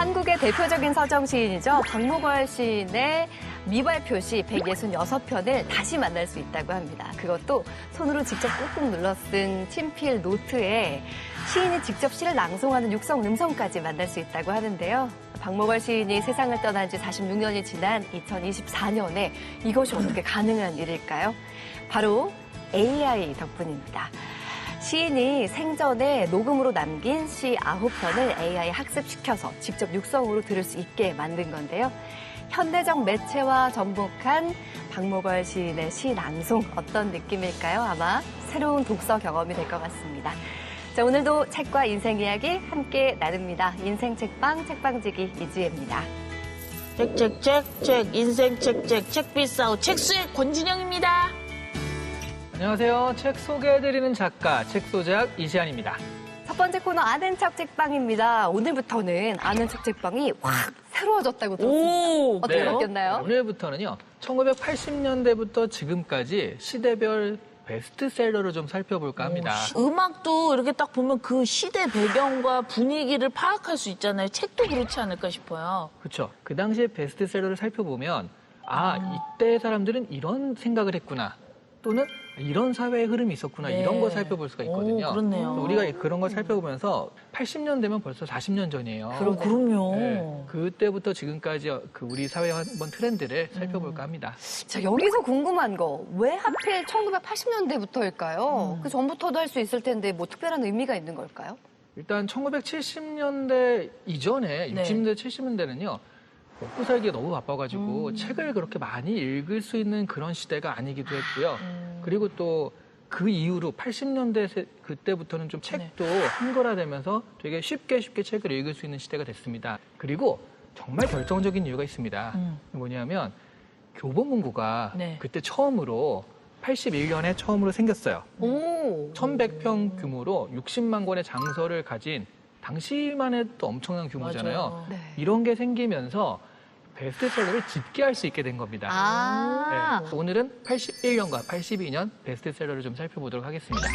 한국의 대표적인 서정 시인이죠. 박목월 시인의 미발표 시 166편을 다시 만날 수 있다고 합니다. 그것도 손으로 직접 꾹꾹 눌러 쓴 친필 노트에 시인이 직접 시를 낭송하는 육성 음성까지 만날 수 있다고 하는데요. 박목월 시인이 세상을 떠난 지 46년이 지난 2024년에 이것이 어떻게 가능한 일일까요? 바로 AI 덕분입니다. 시인이 생전에 녹음으로 남긴 시 9편을 AI 학습시켜서 직접 육성으로 들을 수 있게 만든 건데요. 현대적 매체와 접목한 박목월 시인의 시 낭송 어떤 느낌일까요? 아마 새로운 독서 경험이 될 것 같습니다. 자, 오늘도 책과 인생 이야기 함께 나눕니다. 인생 책방 책방지기 이지혜입니다. 책 인생 책 비싸고 책수의 권진영입니다. 안녕하세요. 책 소개해드리는 작가, 책소작 이시안입니다. 첫 번째 코너 아는 척 책방입니다. 오늘부터는 아는 척 책방이 확 새로워졌다고 들었습니다. 어떻게 바뀌었나요? 오늘부터는요. 1980년대부터 지금까지 시대별 베스트셀러를 좀 살펴볼까 합니다. 음악도 이렇게 딱 보면 그 시대 배경과 분위기를 파악할 수 있잖아요. 책도 그렇지 않을까 싶어요. 그렇죠. 그 당시에 베스트셀러를 살펴보면 이때 사람들은 이런 생각을 했구나. 또는 이런 사회의 흐름이 있었구나. 네. 이런 걸 살펴볼 수가 있거든요. 그렇네요. 우리가 그런 걸 살펴보면서 80년 되면 벌써 40년 전이에요. 그럼요. 네. 그때부터 지금까지 그 우리 사회의 한번 트렌드를 살펴볼까 합니다. 자, 여기서 궁금한 거, 왜 하필 1980년대부터일까요? 그 전부터도 할 수 있을 텐데 뭐 특별한 의미가 있는 걸까요? 일단 1970년대 이전에 60년대, 70년대는요. 먹고 살기가 너무 바빠가지고 책을 그렇게 많이 읽을 수 있는 그런 시대가 아니기도 했고요. 그리고 또 그 이후로 80년대 그때부터는 좀 책도 한글화되면서 되게 쉽게 책을 읽을 수 있는 시대가 됐습니다. 그리고 정말 결정적인 이유가 있습니다. 뭐냐면 교보문고가 그때 처음으로 81년에 처음으로 생겼어요. 1100평 규모로 60만 권의 장서를 가진 당시만 해도 엄청난 규모잖아요. 네. 이런 게 생기면서 베스트셀러를 집계 할 수 있게 된 겁니다. 네. 오늘은 81년과 82년 베스트셀러를 좀 살펴보도록 하겠습니다.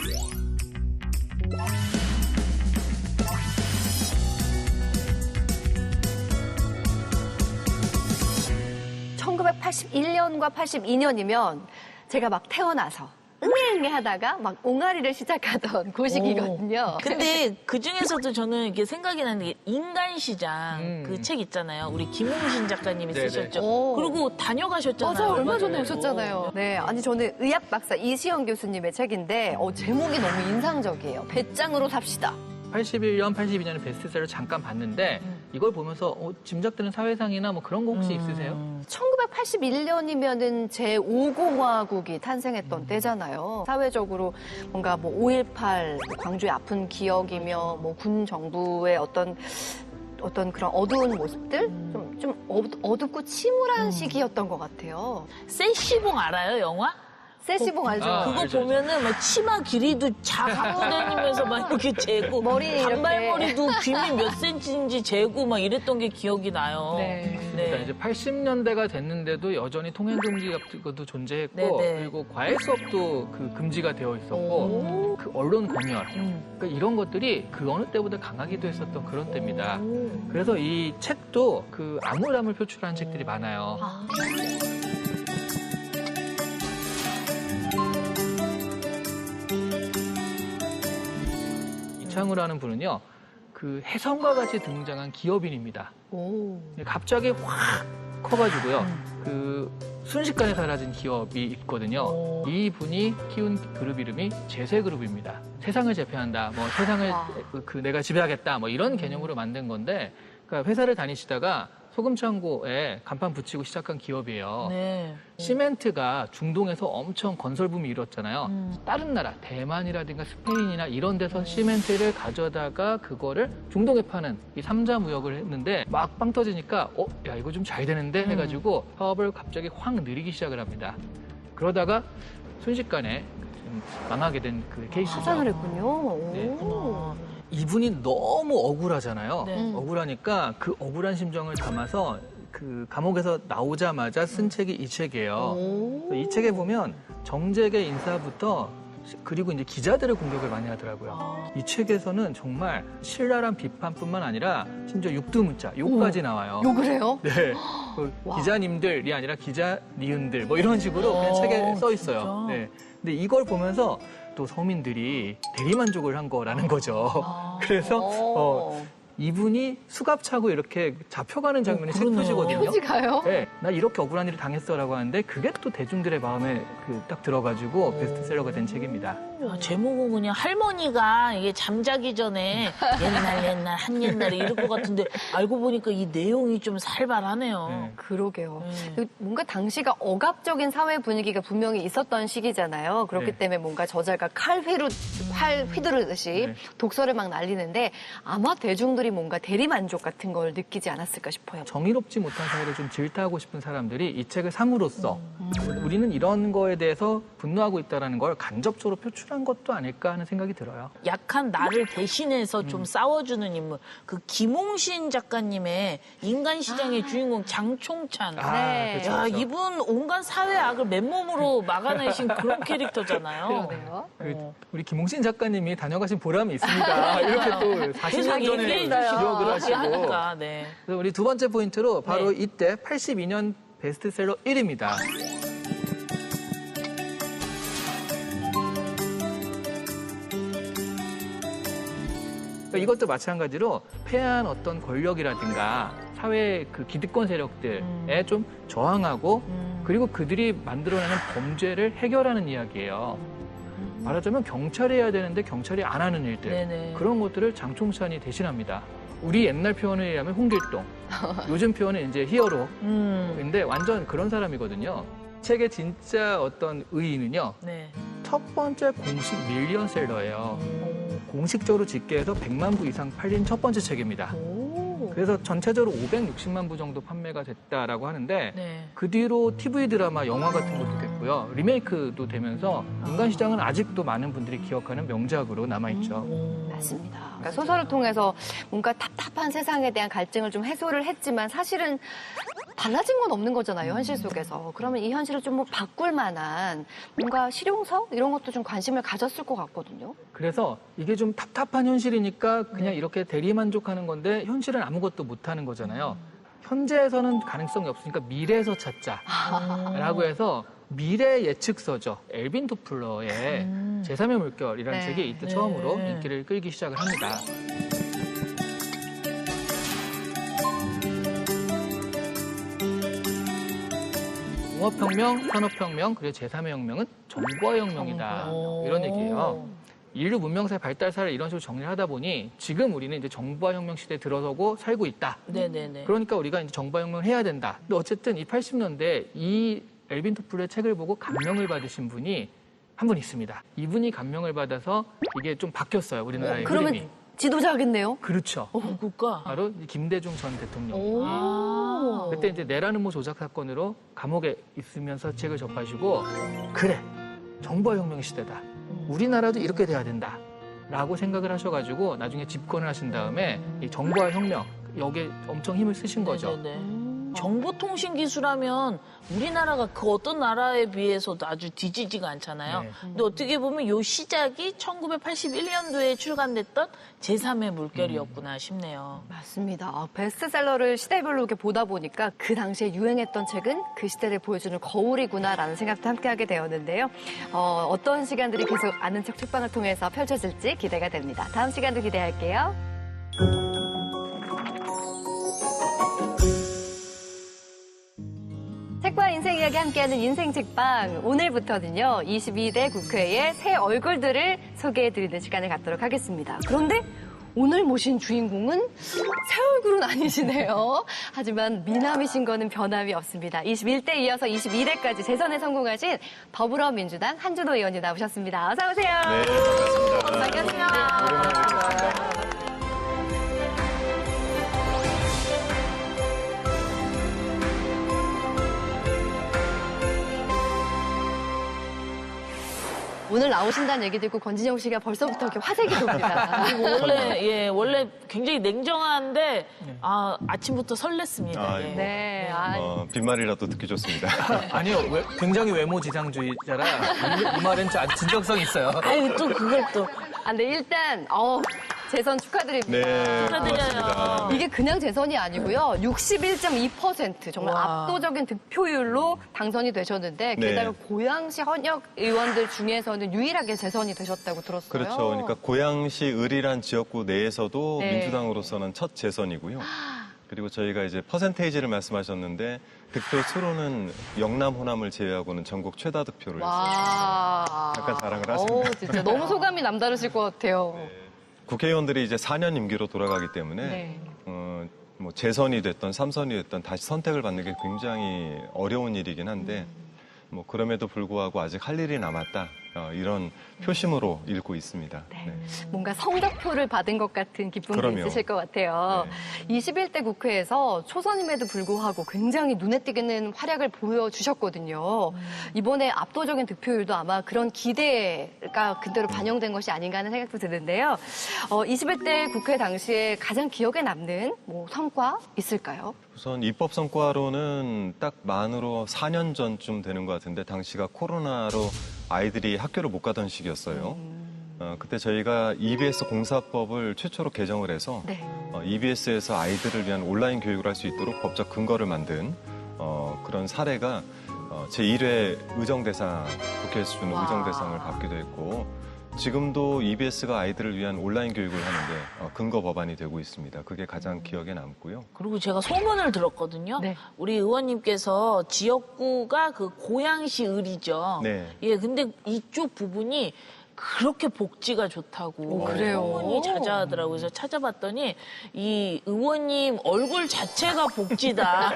(1981년과 82년이면) 제가 막 태어나서 응애응애 하다가 막 옹알이를 시작하던 그 시기거든요. 근데 그 중에서도 저는 이게 생각이 나는 게 인간시장 그 책 있잖아요. 우리 김홍신 작가님이 쓰셨죠. 그리고 다녀가셨잖아요. 맞아요. 얼마 전에 전에. 오셨잖아요. 네, 아니 저는 의학 박사 이시영 교수님의 책인데 제목이 너무 인상적이에요. 배짱으로 삽시다. 81년, 82년의 베스트셀러 잠깐 봤는데 이걸 보면서 짐작되는 사회상이나 뭐 그런 거 혹시 있으세요? 1981년이면은 제5공화국이 탄생했던 때잖아요. 사회적으로 뭔가 뭐 5.18, 광주의 아픈 기억이며 뭐 군 정부의 어떤 그런 어두운 모습들? 좀 어둡고 침울한 시기였던 것 같아요. 세시봉 알아요, 영화? 세시봉 알죠? 그거 알죠. 보면은 막 치마 길이도 갖고 다니면서 막 이렇게 재고 머리 이렇게. 단발머리도 귀미 몇 센치인지 재고 막 이랬던 게 기억이 나요. 그러니까 이제 80년대가 됐는데도 여전히 통행금지 같은 것도 존재했고 그리고 과외 수업도 그 금지가 되어 있었고 그 언론 검열 그러니까 이런 것들이 그 어느 때보다 강하기도 했었던 그런 때입니다. 그래서 이 책도 그 암울함을 표출하는 책들이 많아요. 이창우라는 분은요, 그 혜성과 같이 등장한 기업인입니다. 갑자기 확 커가지고요, 그 순식간에 사라진 기업이 있거든요. 이 분이 키운 그룹 이름이 제세그룹입니다. 세상을 제패한다, 뭐 세상을 내가 지배하겠다, 뭐 이런 개념으로 만든 건데, 그러니까 회사를 다니시다가 소금창고에 간판 붙이고 시작한 기업이에요. 시멘트가 중동에서 엄청 건설붐이 일었잖아요. 다른 나라, 대만이라든가 스페인이나 이런 데서 시멘트를 가져다가 그거를 중동에 파는 이 3자 무역을 했는데 막 빵 터지니까 야 이거 좀 잘 되는데 해가지고 사업을 갑자기 확 느리기 시작을 합니다. 그러다가 순식간에 망하게 된 그 케이스죠. 파산을 했군요. 네. 이분이 너무 억울하잖아요. 억울하니까 그 억울한 심정을 담아서 그 감옥에서 나오자마자 쓴 책이 이 책이에요. 이 책에 보면 정재계 인사부터 그리고 이제 기자들의 공격을 많이 하더라고요. 이 책에서는 정말 신랄한 비판뿐만 아니라 심지어 육두문자, 욕까지 나와요. 욕을 해요? 네. 그 기자님들이 아니라 기자니은들 뭐 이런 식으로 그냥 책에 써 있어요. 진짜? 네. 근데 이걸 보면서 또 서민들이 대리만족을 한 거라는 거죠. 그래서 이분이 수갑차고 이렇게 잡혀가는 장면이 책 표지거든요. 표지가요? 네, 나 이렇게 억울한 일을 당했어라고 하는데 그게 또 대중들의 마음에 딱 들어가지고 베스트셀러가 된 책입니다. 야, 제목은 그냥 할머니가 이게 잠자기 전에 옛날 한 옛날에 이럴 것 같은데 알고 보니까 이 내용이 좀 살벌하네요. 네. 그러게요. 뭔가 당시가 억압적인 사회 분위기가 분명히 있었던 시기잖아요. 그렇기 네. 때문에 뭔가 저자가 칼 휘두르듯이 네. 독서를 막 날리는데 아마 대중들이 뭔가 대리만족 같은 걸 느끼지 않았을까 싶어요. 정의롭지 못한 사회를 좀 질타하고 싶은 사람들이 이 책을 삼으로써 우리는 이런 거에 대해서 분노하고 있다는 걸 간접적으로 표출한 것도 아닐까 하는 생각이 들어요. 약한 나를 대신해서 좀 싸워주는 인물. 그 김홍신 작가님의 인간시장의 주인공 장총찬. 네. 그렇죠, 야, 그렇죠. 이분 온갖 사회 악을 맨몸으로 막아내신 그런 캐릭터잖아요. 그러네요. 우리 김홍신 작가님이 다녀가신 보람이 있습니다. 이렇게 또 40년 전에 기억을 하시고. 하니까, 네. 그래서 우리 두 번째 포인트로 바로 이때 82년 베스트셀러 1위입니다. 이것도 마찬가지로 패한 어떤 권력이라든가 사회 그 기득권 세력들에 좀 저항하고 그리고 그들이 만들어내는 범죄를 해결하는 이야기예요. 말하자면 경찰이 해야 되는데 경찰이 안 하는 일들 네네. 그런 것들을 장총찬이 대신합니다. 우리 옛날 표현을 의하면 홍길동, 요즘 표현은 이제 히어로. 근데 완전 그런 사람이거든요. 책의 진짜 어떤 의의는요. 네. 첫 번째 공식 밀리언셀러예요. 공식적으로 집계해서 100만 부 이상 팔린 첫 번째 책입니다. 그래서 전체적으로 560만 부 정도 판매가 됐다라고 하는데 네. 그 뒤로 TV 드라마, 영화 같은 것도 됐고요. 리메이크도 되면서 인간시장은 아직도 많은 분들이 기억하는 명작으로 남아있죠. 맞습니다. 그러니까 소설을 통해서 뭔가 답답한 세상에 대한 갈증을 좀 해소를 했지만 사실은 달라진 건 없는 거잖아요, 현실 속에서. 그러면 이 현실을 좀 뭐 바꿀 만한 뭔가 실용서? 이런 것도 좀 관심을 가졌을 것 같거든요. 그래서 이게 좀 답답한 현실이니까 그냥 이렇게 대리만족하는 건데 현실은 아무것도 못하는 거잖아요. 현재에서는 가능성이 없으니까 미래에서 찾자라고 해서 미래 예측서죠. 엘빈 도플러의 제3의 물결이라는 네. 책이 이때 네. 처음으로 인기를 끌기 시작을 합니다. 공업혁명, 산업혁명, 그리고 제3의 혁명은 정보화 혁명이다. 이런 얘기예요. 인류 문명사의 발달사를 이런 식으로 정리를 하다 보니 지금 우리는 이제 정보화 혁명 시대에 들어서고 살고 있다. 네네네. 그러니까 우리가 이제 정보화 혁명을 해야 된다. 근데 어쨌든 이 80년대 이 엘빈 토플러의 책을 보고 감명을 받으신 분이 한 분 있습니다. 이분이 감명을 받아서 이게 좀 바뀌었어요. 우리나라의 그러면 흐름이. 지도자겠네요. 그렇죠. 누굴까? 바로 김대중 전 대통령. 오. 그때 이제 내라는 모 조작 사건으로 감옥에 있으면서 책을 접하시고 그래 정보화 혁명 시대다. 우리나라도 이렇게 돼야 된다. 라고 생각을 하셔가지고 나중에 집권을 하신 다음에 이 정보화 혁명 여기에 엄청 힘을 쓰신 거죠. 네네네. 정보통신 기술하면 우리나라가 그 어떤 나라에 비해서도 아주 뒤지지가 않잖아요. 네. 근데 어떻게 보면 요 시작이 1981년도에 출간됐던 제3의 물결이었구나 싶네요. 맞습니다. 베스트셀러를 시대별로 이렇게 보다 보니까 그 당시에 유행했던 책은 그 시대를 보여주는 거울이구나라는 생각도 함께 하게 되었는데요. 어떤 시간들이 계속 아는 책 책방을 통해서 펼쳐질지 기대가 됩니다. 다음 시간도 기대할게요. 책과 인생 이야기 함께하는 인생 책방. 오늘부터는요, 22대 국회의 새 얼굴들을 소개해드리는 시간을 갖도록 하겠습니다. 그런데 오늘 모신 주인공은 새 얼굴은 아니시네요. 하지만 미남이신 거는 변함이 없습니다. 21대 이어서 22대까지 재선에 성공하신 더불어민주당 한준호 의원님 나오셨습니다. 어서 오세요. 네, 반갑습니다. 반갑습니다. 오늘 오늘 나오신다는 얘기 듣고 권진영 씨가 벌써부터 이렇게 화색이 돕니다. 원래 굉장히 냉정한데 아침부터 설렜습니다. 예. 네. 빈말이라도 듣기 좋습니다. 아니요, 굉장히 외모 지상주의자라 이 말은 아주 진정성이 있어요. 아유, 또 그걸 또. 네, 일단 재선 축하드립니다. 네, 축하드려요. 고맙습니다. 이게 그냥 재선이 아니고요. 61.2% 정말 와. 압도적인 득표율로 당선이 되셨는데 네. 게다가 고양시 현역 의원들 중에서는 유일하게 재선이 되셨다고 들었어요. 그렇죠. 그러니까 고양시 을이란 지역구 내에서도 네. 민주당으로서는 첫 재선이고요. 그리고 저희가 이제 퍼센테이지를 말씀하셨는데 득표 수로는 영남, 호남을 제외하고는 전국 최다 득표를 했습니다. 와. 약간 자랑을 하십니다. 진짜 너무 소감이 남다르실 것 같아요. 국회의원들이 이제 4년 임기로 돌아가기 때문에 네. 뭐 재선이 됐던 3선이 됐던 다시 선택을 받는 게 굉장히 어려운 일이긴 한데 뭐 그럼에도 불구하고 아직 할 일이 남았다. 이런 표심으로 읽고 있습니다. 네. 뭔가 성적표를 받은 것 같은 기쁨이 그럼요. 있으실 것 같아요. 21대 국회에서 초선임에도 불구하고 굉장히 눈에 띄는 활약을 보여주셨거든요. 이번에 압도적인 득표율도 아마 그런 기대가 그대로 반영된 것이 아닌가 하는 생각도 드는데요. 21대 국회 당시에 가장 기억에 남는 성과 있을까요? 우선 입법 성과로는 딱 만으로 4년 전쯤 되는 것 같은데 당시가 코로나로 아이들이 학교를 못 가던 시기였어요. 그때 저희가 EBS 공사법을 최초로 개정을 해서 네. EBS에서 아이들을 위한 온라인 교육을 할 수 있도록 법적 근거를 만든 그런 사례가 제1회 의정대상, 국회에서 주는 와. 의정대상을 받기도 했고 지금도 EBS가 아이들을 위한 온라인 교육을 하는데 근거 법안이 되고 있습니다. 그게 가장 기억에 남고요. 그리고 제가 소문을 들었거든요. 네. 우리 의원님께서 지역구가 그 고양시 을이죠. 네. 예, 근데 이쪽 부분이 그렇게 복지가 좋다고 그래요? 소문이 자자하더라고요. 그래서 찾아봤더니 이 의원님 얼굴 자체가 복지다.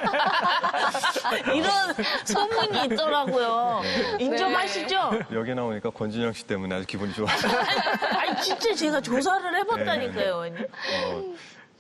이런 소문이 있더라고요. 인정하시죠? 여기 나오니까 권진영 씨 때문에 아주 기분이 좋아요. 아니 진짜 제가 조사를 해봤다니까요, 의원님.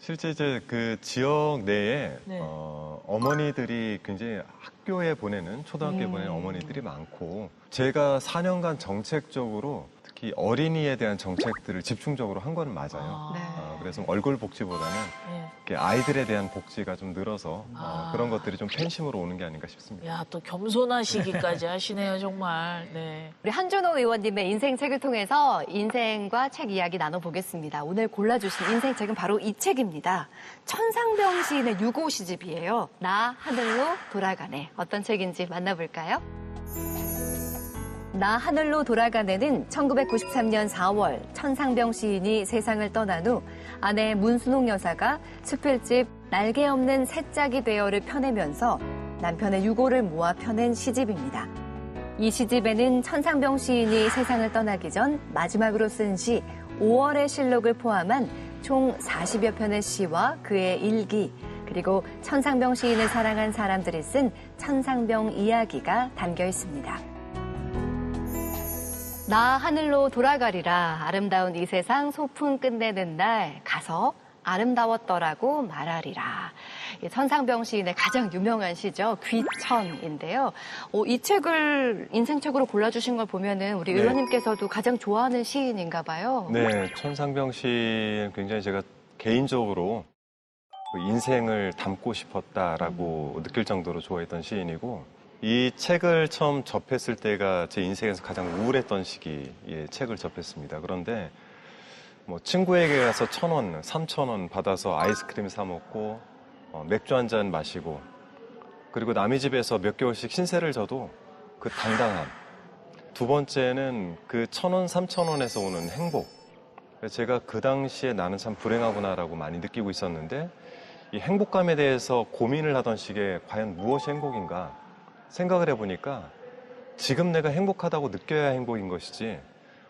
실제 이제 그 지역 내에 네. 어머니들이 굉장히 학교에 보내는 초등학교에 보내는 어머니들이 많고 제가 4년간 정책적으로 특히 어린이에 대한 정책들을 집중적으로 한 건 맞아요. 네. 그래서 얼굴 복지보다는 네. 이렇게 아이들에 대한 복지가 좀 늘어서 아. 그런 것들이 좀 팬심으로 오는 게 아닌가 싶습니다. 야, 또 겸손하시기까지 하시네요, 정말. 네. 우리 한준호 의원님의 인생책을 통해서 인생과 책 이야기 나눠보겠습니다. 오늘 골라주신 인생책은 바로 이 책입니다. 천상병 시인의 유고 시집이에요. 나 하늘로 돌아가네. 어떤 책인지 만나볼까요? 나 하늘로 돌아가네는 1993년 4월 천상병 시인이 세상을 떠난 후 아내 문순옥 여사가 수필집 날개 없는 새짝이 되어를 펴내면서 남편의 유고를 모아 펴낸 시집입니다. 이 시집에는 천상병 시인이 세상을 떠나기 전 마지막으로 쓴 시 5월의 실록을 포함한 총 40여 편의 시와 그의 일기, 그리고 천상병 시인을 사랑한 사람들이 쓴 천상병 이야기가 담겨 있습니다. 나 하늘로 돌아가리라. 아름다운 이 세상 소풍 끝내는 날 가서 아름다웠더라고 말하리라. 천상병 시인의 가장 유명한 시죠. 귀천인데요. 이 책을 인생책으로 골라주신 걸 보면은 우리 네. 의원님께서도 가장 좋아하는 시인인가 봐요. 네, 천상병 시 굉장히 제가 개인적으로 그 인생을 담고 싶었다라고 느낄 정도로 좋아했던 시인이고 이 책을 처음 접했을 때가 제 인생에서 가장 우울했던 시기에 책을 접했습니다. 그런데 뭐 친구에게 가서 1,000원, 3,000원 받아서 아이스크림 사 먹고 맥주 한 잔 마시고 그리고 남의 집에서 몇 개월씩 신세를 져도 그 당당함. 두 번째는 그 1,000원, 3,000원에서 오는 행복. 제가 그 당시에 나는 참 불행하구나라고 많이 느끼고 있었는데 이 행복감에 대해서 고민을 하던 시기에 과연 무엇이 행복인가 생각을 해보니까 지금 내가 행복하다고 느껴야 행복인 것이지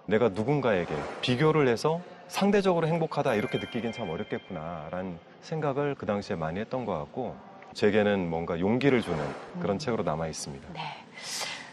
내가 누군가에게 비교를 해서 상대적으로 행복하다 이렇게 느끼긴 참 어렵겠구나라는 생각을 그 당시에 많이 했던 것 같고 제게는 뭔가 용기를 주는 그런 책으로 남아 있습니다. 네.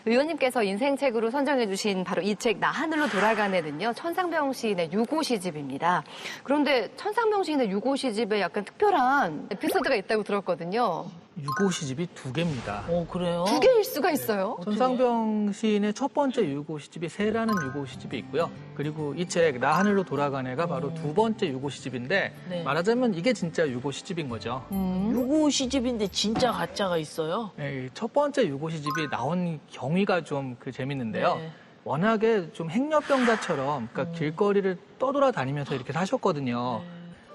의원님께서 인생책으로 선정해 주신 바로 이 책 나 하늘로 돌아가네는요. 천상병 시인의 유고 시집입니다. 그런데 천상병 시인의 유고 시집에 약간 특별한 에피소드가 있다고 들었거든요. 유고 시집이 2개입니다. 그래요? 2개일 수가 있어요? 천상병 시인의 첫 번째 유고 시집이 새라는 유고 시집이 있고요. 그리고 이 책 나 하늘로 돌아간 애가 바로 2번째 유고 시집인데 네. 말하자면 이게 진짜 유고 시집인 거죠. 유고 시집인데 진짜 가짜가 있어요? 네, 첫 번째 유고 시집이 나온 경위가 좀 재밌는데요. 네. 워낙에 좀 행렬병자처럼 그러니까 길거리를 떠돌아다니면서 이렇게 사셨거든요.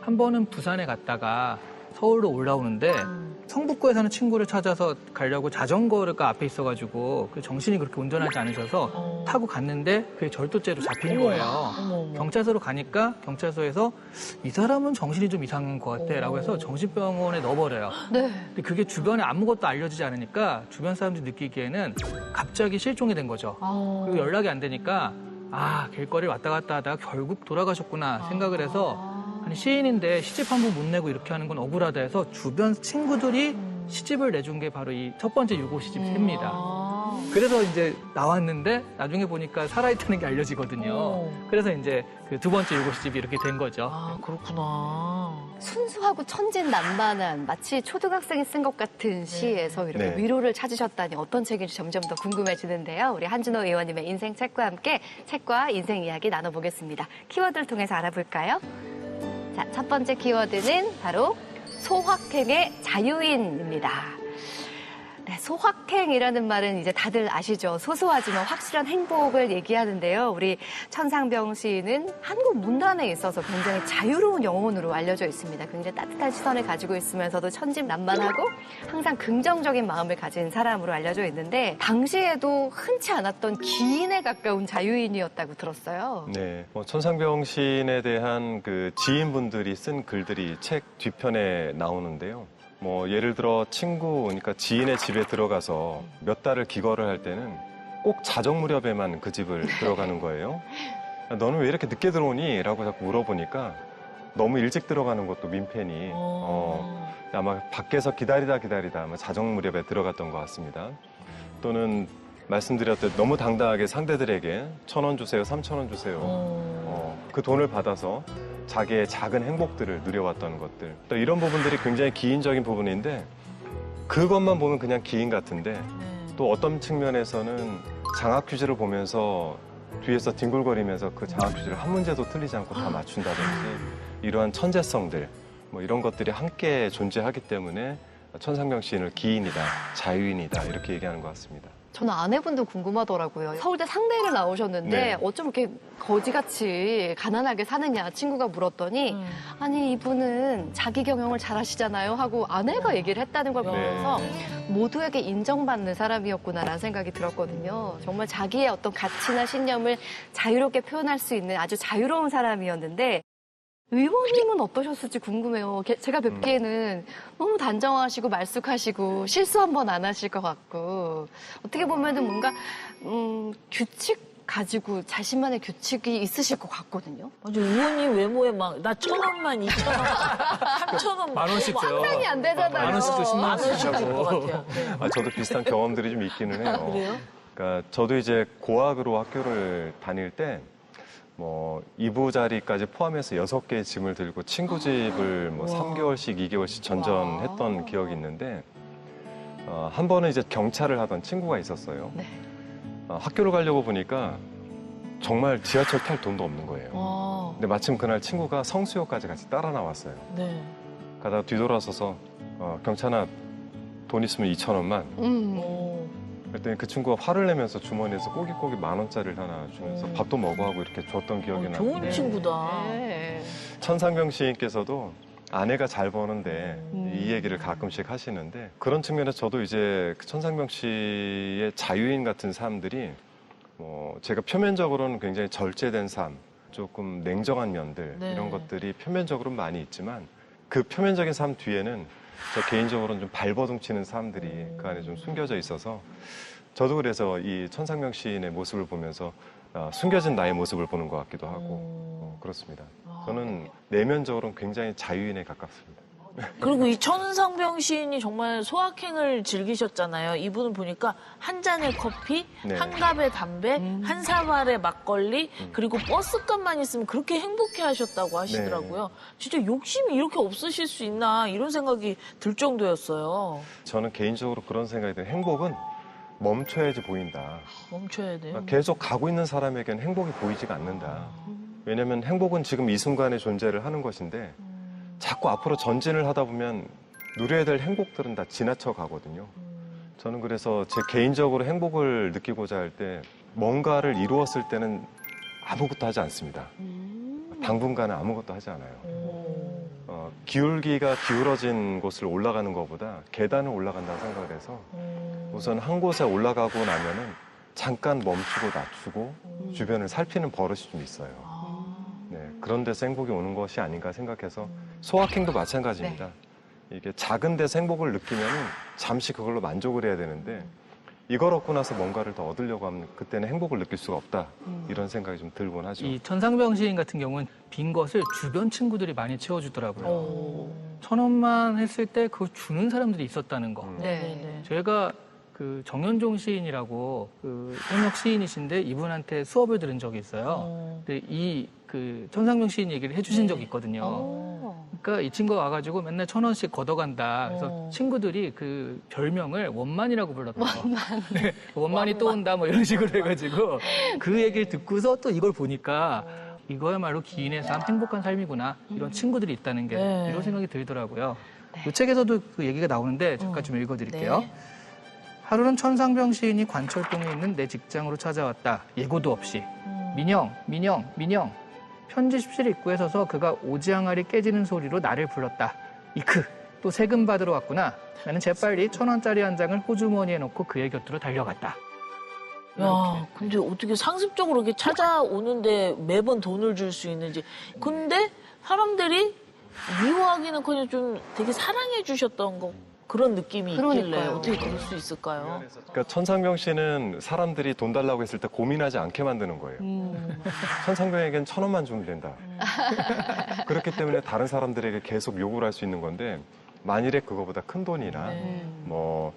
한 번은 부산에 갔다가 서울로 올라오는데 성북구에 사는 친구를 찾아서 가려고 자전거가 앞에 있어가지고 정신이 그렇게 온전하지 않으셔서 타고 갔는데 그게 절도죄로 잡힌 거예요. 경찰서로 가니까 경찰서에서 이 사람은 정신이 좀 이상한 것 같아 라고 해서 정신병원에 넣어버려요. 네. 근데 그게 주변에 아무것도 알려지지 않으니까 주변 사람들이 느끼기에는 갑자기 실종이 된 거죠. 그리고 연락이 안 되니까 길거리를 왔다 갔다 하다가 결국 돌아가셨구나 생각을 해서 아니 시인인데 시집 한 번 못 내고 이렇게 하는 건 억울하다 해서 주변 친구들이 시집을 내준 게 바로 이 첫 번째 유고 시집 새입니다. 그래서 이제 나왔는데 나중에 보니까 살아있다는 게 알려지거든요. 그래서 이제 그 2번째 유고 시집이 이렇게 된 거죠. 그렇구나. 순수하고 천진난만한 마치 초등학생이 쓴 것 같은 시에서 이렇게 네. 위로를 위로를 찾으셨다니 어떤 책인지 점점 더 궁금해지는데요. 우리 한준호 의원님의 인생 책과 함께 책과 인생 이야기 나눠보겠습니다. 키워드를 통해서 알아볼까요? 자, 첫 번째 키워드는 바로 소확행의 자유인입니다. 네, 소확행이라는 말은 이제 다들 아시죠. 소소하지만 확실한 행복을 얘기하는데요. 우리 천상병 시인은 한국 문단에 있어서 굉장히 자유로운 영혼으로 알려져 있습니다. 굉장히 따뜻한 시선을 가지고 있으면서도 천진난만하고 항상 긍정적인 마음을 가진 사람으로 알려져 있는데 당시에도 흔치 않았던 기인에 가까운 자유인이었다고 들었어요. 네, 천상병 시인에 대한 그 지인분들이 쓴 글들이 책 뒤편에 나오는데요. 예를 들어 그러니까 지인의 집에 들어가서 몇 달을 기거를 할 때는 꼭 자정 무렵에만 그 집을 들어가는 거예요. 너는 왜 이렇게 늦게 들어오니? 라고 자꾸 물어보니까 너무 일찍 들어가는 것도 민폐니 아마 밖에서 기다리다 아마 자정 무렵에 들어갔던 것 같습니다. 또는 말씀드렸듯 너무 당당하게 상대들에게 1,000원 주세요, 3,000원 주세요. 그 돈을 받아서 자기의 작은 행복들을 누려왔던 것들. 또 이런 부분들이 굉장히 기인적인 부분인데 그것만 보면 그냥 기인 같은데 또 어떤 측면에서는 장학 퀴즈를 보면서 뒤에서 뒹굴거리면서 그 장학 퀴즈를 한 문제도 틀리지 않고 다 맞춘다든지 이러한 천재성들 이런 것들이 함께 존재하기 때문에 천상병 시인을 기인이다, 자유인이다 이렇게 얘기하는 것 같습니다. 저는 아내분도 궁금하더라고요. 서울대 상대를 나오셨는데 네. 어쩜 이렇게 거지같이 가난하게 사느냐 친구가 물었더니 아니 이분은 자기 경영을 잘 하시잖아요 하고 아내가 얘기를 했다는 걸 보면서 모두에게 인정받는 사람이었구나라는 생각이 들었거든요. 정말 자기의 어떤 가치나 신념을 자유롭게 표현할 수 있는 아주 자유로운 사람이었는데 의원님은 어떠셨을지 궁금해요. 제가 뵙기에는 너무 단정하시고 말쑥하시고 실수 한 번 안 하실 것 같고 어떻게 보면은 뭔가 규칙 가지고 자신만의 규칙이 있으실 것 같거든요. 맞아, 의원님 외모에 막 나 1,000원만 2,000원, 3,000원 만 원씩 줘요. 상상이 안 되잖아요. 만 원씩 줘, 10만 만 원씩 원씩 줄 것 주고. 같아요. 네. 저도 비슷한 경험들이 좀 있기는 해요. 그래요? 그러니까 저도 이제 고학으로 학교를 다닐 때 이부자리까지 포함해서 6개의 짐을 들고 친구 집을 3개월씩, 2개월씩 전전했던 기억이 있는데 한 번은 이제 경찰을 하던 친구가 있었어요. 네. 학교를 가려고 보니까 정말 지하철 탈 돈도 없는 거예요. 근데 마침 그날 친구가 성수역까지 같이 따라 나왔어요. 네. 가다가 뒤돌아서서 경찰아 돈 있으면 2,000원만. 그랬더니 그 친구가 화를 내면서 주머니에서 꼬깃꼬깃 10,000원짜리를 하나 주면서 밥도 먹어하고 이렇게 줬던 기억이 좋은 나는데 친구다. 네. 천상병 시인께서도 아내가 잘 버는데 이 얘기를 가끔씩 하시는데 그런 측면에서 저도 이제 그 천상병 씨의 자유인 같은 사람들이 제가 표면적으로는 굉장히 절제된 삶, 조금 냉정한 면들 네. 이런 것들이 표면적으로는 많이 있지만 그 표면적인 삶 뒤에는 저 개인적으로는 좀 발버둥 치는 사람들이 그 안에 좀 숨겨져 있어서 저도 그래서 이 천상병 시인의 모습을 보면서 숨겨진 나의 모습을 보는 것 같기도 하고 그렇습니다. 저는 내면적으로는 굉장히 자유인에 가깝습니다. 그리고 이 천상병 시인이 정말 소확행을 즐기셨잖아요. 이분은 보니까 한 잔의 커피, 네. 한 갑의 담배, 한 사발의 막걸리, 그리고 버스값만 있으면 그렇게 행복해 하셨다고 하시더라고요. 진짜 욕심이 이렇게 없으실 수 있나 이런 생각이 들 정도였어요. 저는 개인적으로 그런 생각이 들어요. 행복은 멈춰야지 보인다. 멈춰야 돼요. 계속 가고 있는 사람에게는 행복이 보이지가 않는다. 왜냐하면 행복은 지금 이 순간에 존재를 하는 것인데 자꾸 앞으로 전진을 하다 보면 누려야 될 행복들은 다 지나쳐 가거든요. 저는 그래서 제 개인적으로 행복을 느끼고자 할 때 뭔가를 이루었을 때는 아무것도 하지 않습니다. 당분간은 아무것도 하지 않아요. 기울기가 기울어진 곳을 올라가는 것보다 계단을 올라간다고 생각을 해서 우선 한 곳에 올라가고 나면은 잠깐 멈추고 낮추고 주변을 살피는 버릇이 좀 있어요. 네, 그런 데서 행복이 오는 것이 아닌가 생각해서 소확행도 마찬가지입니다. 이게 작은 데서 행복을 느끼면 잠시 그걸로 만족을 해야 되는데 이걸 얻고 나서 뭔가를 더 얻으려고 하면 그때는 행복을 느낄 수가 없다. 이런 생각이 좀 들곤 하죠. 이 천상병 시인 같은 경우는 빈 것을 주변 친구들이 많이 채워주더라고요. 1,000원만 했을 때 그거 주는 사람들이 있었다는 거. 네네네. 저희가 그 정현종 시인이라고 그 현역 시인이신데 이분한테 수업을 들은 적이 있어요. 근데 이 그 천상병 시인 얘기를 해주신 적이 있거든요. 그러니까 이 친구가 와가지고 맨날 1,000원씩 걷어간다. 그래서 친구들이 그 별명을 원만이라고 불렀대요. 네, 원만이 또 온다 뭐 이런 식으로 해가지고 그 얘기를 듣고서 또 이걸 보니까 이거야말로 기인의 삶, 행복한 삶이구나. 이런 친구들이 있다는 게 이런 생각이 들더라고요. 이 책에서도 그 얘기가 나오는데 잠깐 좀 읽어드릴게요. 네. 하루는 천상병 시인이 관철동에 있는 내 직장으로 찾아왔다. 예고도 없이. 민영, 민영, 민영. 편집실 입구에 서서 그가 오지항아리 깨지는 소리로 나를 불렀다. 이크, 또 세금 받으러 왔구나. 나는 재빨리 1,000원짜리 한 장을 호주머니에 넣고 그의 곁으로 달려갔다. 야, 근데 어떻게 상습적으로 이렇게 찾아오는데 매번 돈을 줄 수 있는지. 근데 사람들이 미워하기는커녕 좀 되게 사랑해 주셨던 거 그런 느낌이 있길래 그러니까요. 어떻게 그럴 수 있을까요? 그러니까 천상병 씨는 사람들이 돈 달라고 했을 때 고민하지 않게 만드는 거예요. 천상병에겐 1,000원만 주면 된다. 그렇기 때문에 다른 사람들에게 계속 요구를 할 수 있는 건데 만일에 그거보다 큰 돈이나 뭐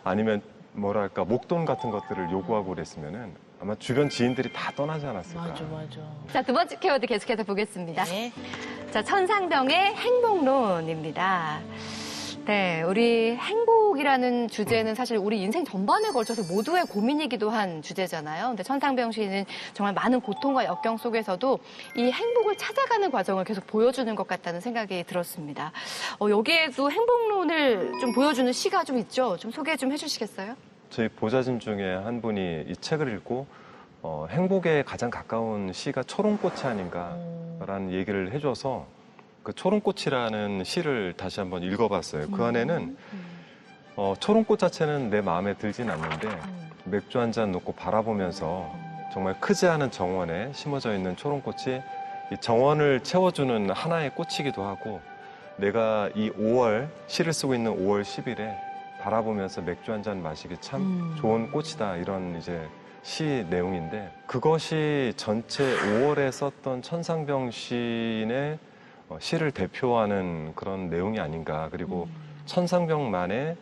아니면 뭐랄까 목돈 같은 것들을 요구하고 그랬으면은 아마 주변 지인들이 다 떠나지 않았을까. 맞아, 맞아. 자, 두 번째 키워드 계속해서 보겠습니다. 네. 자, 천상병의 행복론입니다. 네, 우리 행복이라는 주제는 사실 우리 인생 전반에 걸쳐서 모두의 고민이기도 한 주제잖아요. 근데 천상병 시인은 정말 많은 고통과 역경 속에서도 이 행복을 찾아가는 과정을 계속 보여주는 것 같다는 생각이 들었습니다. 여기에도 행복론을 좀 보여주는 시가 좀 있죠? 좀 소개 좀 해주시겠어요? 저희 보좌진 중에 한 분이 이 책을 읽고 행복에 가장 가까운 시가 초롱꽃이 아닌가라는 얘기를 해줘서 그 초롱꽃이라는 시를 다시 한번 읽어봤어요. 그 안에는 초롱꽃 자체는 내 마음에 들진 않는데 맥주 한 잔 놓고 바라보면서 정말 크지 않은 정원에 심어져 있는 초롱꽃이 이 정원을 채워주는 하나의 꽃이기도 하고 내가 이 5월 시를 쓰고 있는 5월 10일에 바라보면서 맥주 한 잔 마시기 참 좋은 꽃이다 이런 이제 시 내용인데 그것이 전체 5월에 썼던 천상병 시인의 시를 대표하는 그런 내용이 아닌가 그리고 천상병만의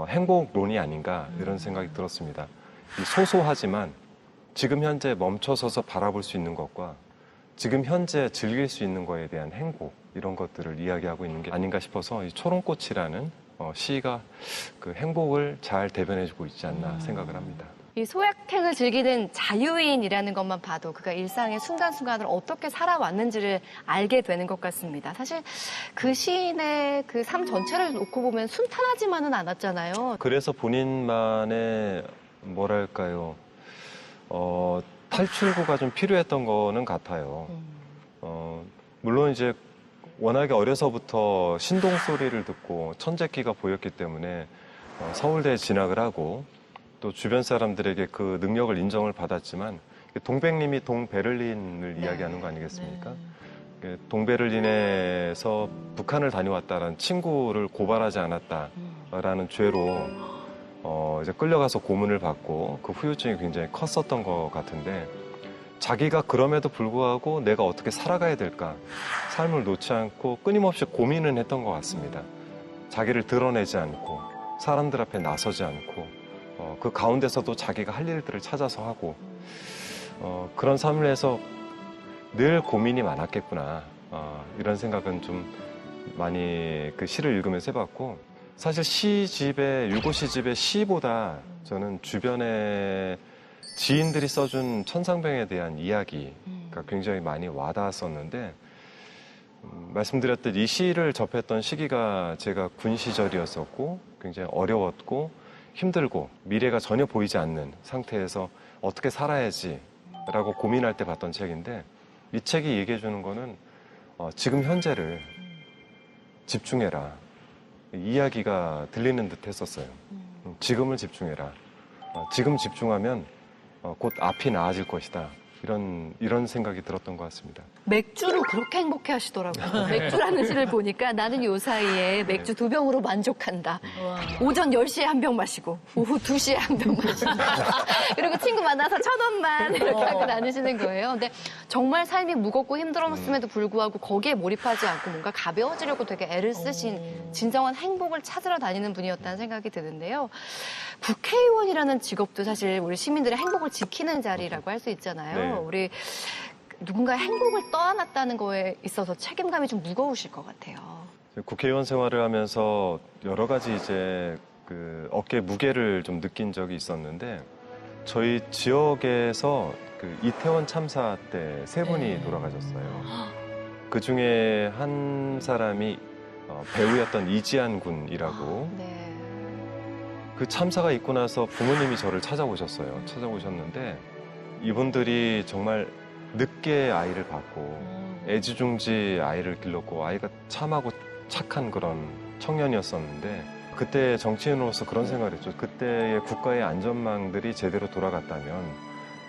행복론이 아닌가 이런 생각이 들었습니다. 이 소소하지만 지금 현재 멈춰서서 바라볼 수 있는 것과 지금 현재 즐길 수 있는 것에 대한 행복 이런 것들을 이야기하고 있는 게 아닌가 싶어서 이 초롱꽃이라는 시가 그 행복을 잘 대변해주고 있지 않나 생각을 합니다. 이 소확행을 즐기는 자유인이라는 것만 봐도 그가 일상의 순간순간을 어떻게 살아왔는지를 알게 되는 것 같습니다. 사실 그 시인의 그 삶 전체를 놓고 보면 순탄하지만은 않았잖아요. 그래서 본인만의 뭐랄까요 탈출구가 좀 필요했던 거는 같아요. 물론 이제 워낙에 어려서부터 신동 소리를 듣고 천재기가 보였기 때문에 서울대에 진학을 하고 또 주변 사람들에게 그 능력을 인정을 받았지만 동백님이 동베를린을 이야기하는 거 아니겠습니까? 동베를린에서 북한을 다녀왔다라는 친구를 고발하지 않았다라는 죄로 이제 끌려가서 고문을 받고 그 후유증이 굉장히 컸었던 것 같은데 자기가 그럼에도 불구하고 내가 어떻게 살아가야 될까 삶을 놓지 않고 끊임없이 고민은 했던 것 같습니다. 자기를 드러내지 않고 사람들 앞에 나서지 않고 그 가운데서도 자기가 할 일들을 찾아서 하고 그런 삶을 해서 늘 고민이 많았겠구나 이런 생각은 좀 많이 그 시를 읽으면서 해봤고 사실 시집의 유고 시집의 시보다 저는 주변에 지인들이 써준 천상병에 대한 이야기가 굉장히 많이 와닿았었는데 말씀드렸듯 이 시를 접했던 시기가 제가 군 시절이었었고 굉장히 어려웠고 힘들고 미래가 전혀 보이지 않는 상태에서 어떻게 살아야지 라고 고민할 때 봤던 책인데 이 책이 얘기해 주는 거는 지금 현재를 집중해라 이야기가 들리는 듯 했었어요. 지금을 집중해라. 지금 집중하면 곧 앞이 나아질 것이다. 이런 생각이 들었던 것 같습니다. 맥주로 그렇게 행복해 하시더라고요. 맥주라는 시를 보니까 나는 요 사이에 맥주 2병으로 만족한다. 오전 10시에 한 병 마시고 오후 2시에 한 병 마시고 그리고 친구 만나서 1,000원만 이렇게 하고 나누시는 거예요. 근데 정말 삶이 무겁고 힘들었음에도 불구하고 거기에 몰입하지 않고 뭔가 가벼워지려고 되게 애를 쓰신 진정한 행복을 찾으러 다니는 분이었다는 생각이 드는데요. 국회의원이라는 직업도 사실 우리 시민들의 행복을 지키는 자리라고 할 수 있잖아요. 네. 우리 누군가의 행복을 떠안았다는 거에 있어서 책임감이 좀 무거우실 것 같아요. 국회의원 생활을 하면서 여러 가지 이제 그 어깨 무게를 좀 느낀 적이 있었는데 저희 지역에서 그 이태원 참사 때 3분이 돌아가셨어요. 그 중에 한 사람이 배우였던 이지한 군이라고 네. 그 참사가 있고 나서 부모님이 저를 찾아오셨어요. 찾아오셨는데 이분들이 정말 늦게 아이를 낳고 애지중지 아이를 길렀고 아이가 참하고 착한 그런 청년이었었는데 그때 정치인으로서 그런 생각을 했죠. 그때의 국가의 안전망들이 제대로 돌아갔다면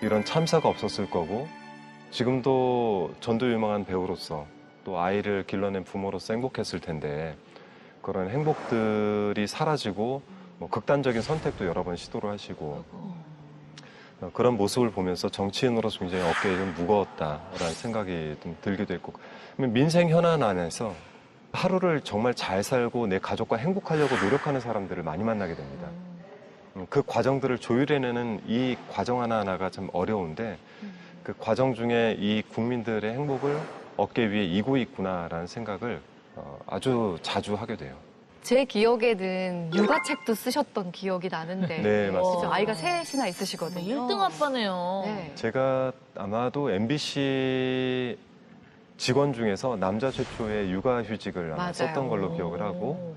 이런 참사가 없었을 거고 지금도 전도 유망한 배우로서 또 아이를 길러낸 부모로서 행복했을 텐데 그런 행복들이 사라지고 뭐 극단적인 선택도 여러 번 시도를 하시고 그런 모습을 보면서 정치인으로서 굉장히 어깨에 좀 무거웠다라는 생각이 좀 들기도 했고 민생 현안 안에서 하루를 정말 잘 살고 내 가족과 행복하려고 노력하는 사람들을 많이 만나게 됩니다. 그 과정들을 조율해내는 이 과정 하나하나가 참 어려운데 그 과정 중에 이 국민들의 행복을 어깨 위에 이고 있구나라는 생각을 아주 자주 하게 돼요. 제 기억에는 육아책도 쓰셨던 기억이 나는데 네, 맞습니다. 그죠? 아이가 3이나 있으시거든요. 1등 아빠네요. 네. 제가 아마도 MBC 직원 중에서 남자 최초의 육아휴직을 아마 맞아요. 썼던 걸로 기억을 하고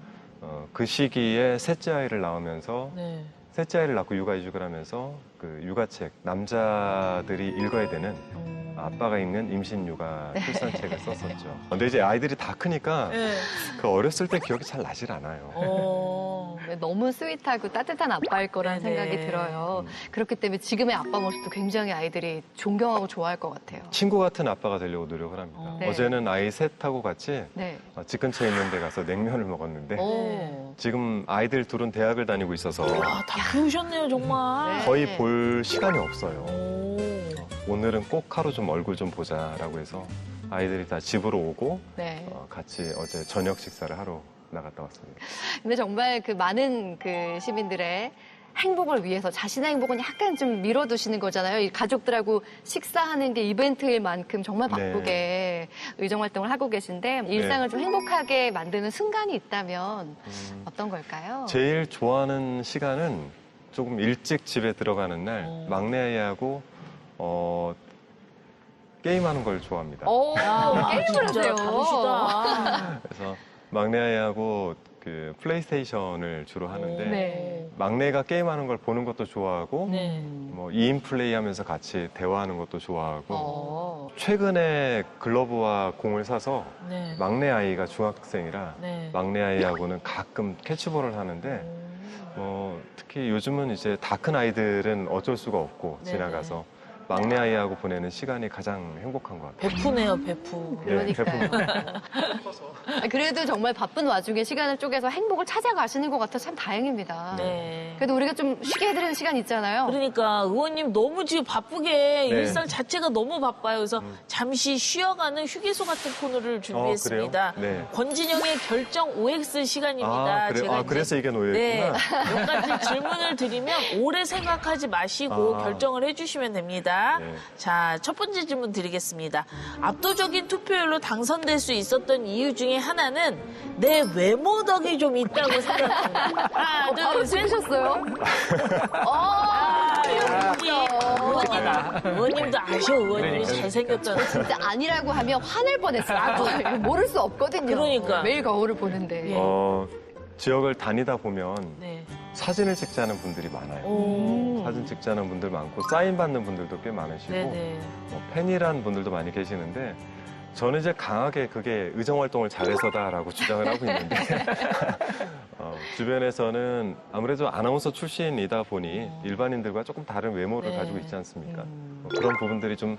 그 시기에 셋째 아이를 낳으면서 네. 셋째 아이를 낳고 육아휴직을 하면서 그 육아책 남자들이 읽어야 되는 아빠가 읽는 임신 육아 출산책을 썼었죠. 근데 이제 아이들이 다 크니까 네. 그 어렸을 때 기억이 잘 나질 않아요. 네, 너무 스윗하고 따뜻한 아빠일 거라는 네네. 생각이 들어요. 그렇기 때문에 지금의 아빠 모습도 굉장히 아이들이 존경하고 좋아할 것 같아요. 친구 같은 아빠가 되려고 노력을 합니다. 네. 어제는 아이 셋하고 같이 네. 집 근처에 있는 데 가서 냉면을 먹었는데 오. 지금 아이들 둘은 대학을 다니고 있어서 와, 다 키우셨네요, 정말. 네. 거의 볼 시간이 없어요. 오. 오늘은 꼭 하루 좀 얼굴 좀 보자라고 해서 아이들이 다 집으로 오고 네. 같이 어제 저녁 식사를 하러 나갔다 왔습니다. 근데 정말 그 많은 그 시민들의 행복을 위해서 자신의 행복은 약간 좀 미뤄두시는 거잖아요. 이 가족들하고 식사하는 게 이벤트일 만큼 정말 바쁘게 의정활동을 하고 계신데 일상을 좀 행복하게 만드는 순간이 있다면 어떤 걸까요? 제일 좋아하는 시간은 조금 일찍 집에 들어가는 날 막내 아이하고 게임하는 걸 좋아합니다. 오, 게임을 진짜 하세요. 다르시다. 그래서 막내 아이하고 그 플레이스테이션을 주로 하는데 네. 막내가 게임하는 걸 보는 것도 좋아하고 네. 뭐 2인 플레이하면서 같이 대화하는 것도 좋아하고 어. 최근에 글러브와 공을 사서 네. 막내 아이가 중학생이라 네. 막내 아이하고는 가끔 캐치볼을 하는데 특히 요즘은 이제 다 큰 아이들은 어쩔 수가 없고 네네. 지나가서 막내 아이하고 보내는 시간이 가장 행복한 것 같아요. 베푸네요, 베푸. 그러니까요. 배품. 그래도 정말 바쁜 와중에 시간을 쪼개서 행복을 찾아가시는 것 같아서 참 다행입니다. 네. 그래도 우리가 좀 쉬게 해드리는 시간 있잖아요. 그러니까 의원님 너무 지금 바쁘게 일상 자체가 너무 바빠요. 그래서 잠시 쉬어가는 휴게소 같은 코너를 준비했습니다. 그래요? 네. 권진영의 결정 OX 시간입니다. 그래, 제가 그래서 이게 네, 노예였구나. 몇 가지 질문을 드리면 오래 생각하지 마시고 결정을 해주시면 됩니다. 네. 자, 첫 번째 질문 드리겠습니다. 압도적인 투표율로 당선될 수 있었던 이유 중에 하나는 내 외모 덕이 좀 있다고 생각합니다. 하나, 바로 둘, 셋. 찍으셨어요? 의원님도 아셔, 의원님이 그러니까. 잘생겼잖아. 진짜 아니라고 하면 화낼 뻔했어요. 이거 모를 수 없거든요. 그러니까. 매일 거울을 보는데. 예. 지역을 다니다 보면 네. 사진을 찍자는 분들이 많아요. 오. 사진 찍자는 분들 많고 사인 받는 분들도 꽤 많으시고 네네. 팬이란 분들도 많이 계시는데 저는 이제 강하게 그게 의정활동을 잘해서다라고 주장을 하고 있는데 주변에서는 아무래도 아나운서 출신이다 보니 일반인들과 조금 다른 외모를 네. 가지고 있지 않습니까? 그런 부분들이 좀